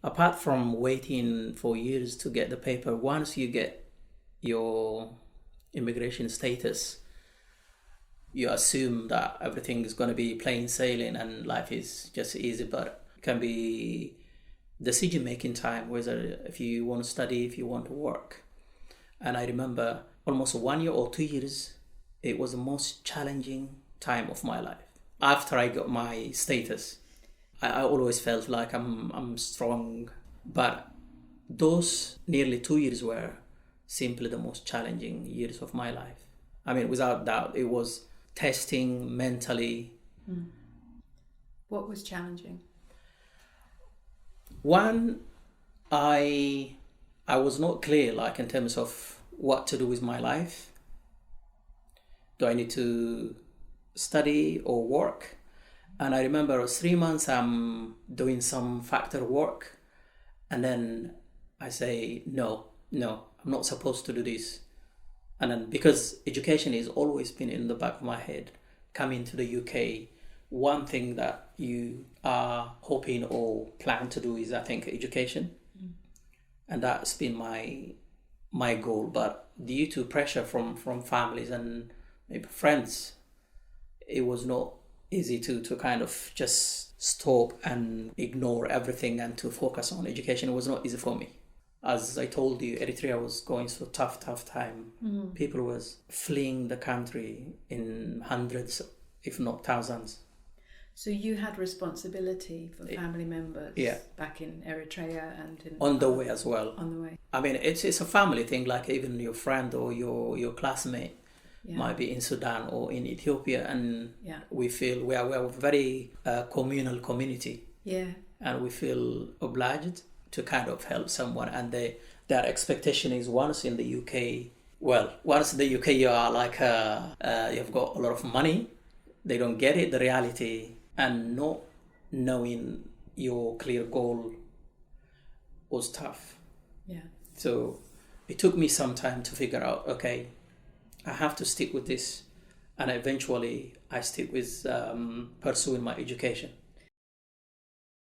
apart from waiting for years to get the paper, once you get your immigration status, you assume that everything is going to be plain sailing and life is just easy, but it can be decision-making time, whether if you want to study, if you want to work. And I remember almost 1 year or 2 years, it was the most challenging time of my life. After I got my status, I always felt like I'm strong, but those nearly 2 years were simply the most challenging years of my life. I mean, without doubt, it was testing mentally. What was challenging? One, I was not clear, like in terms of what to do with my life. Do I need to study or work? And I remember it was 3 months I'm doing some factory work, and then I say, no, I'm not supposed to do this. And then because education has always been in the back of my head, coming to the UK, one thing that you are hoping or plan to do is, I think, education. And that's been my goal. But due to pressure from families and maybe friends, it was not easy to kind of just stop and ignore everything and to focus on education. It was not easy for me. As I told you, Eritrea was going through tough time. People was fleeing the country in hundreds, if not thousands. So you had responsibility for family members back in Eritrea and on the way as well. On the way. I mean, it's a family thing, like even your friend or your classmate might be in Sudan or in Ethiopia, and we feel we are a very communal community. Yeah. And we feel obliged to kind of help someone, and their expectation is once in the UK, you are like you've got a lot of money. They don't get it, the reality, and not knowing your clear goal was tough. Yeah. So it took me some time to figure out, okay, I have to stick with this, and eventually I stick with pursuing my education.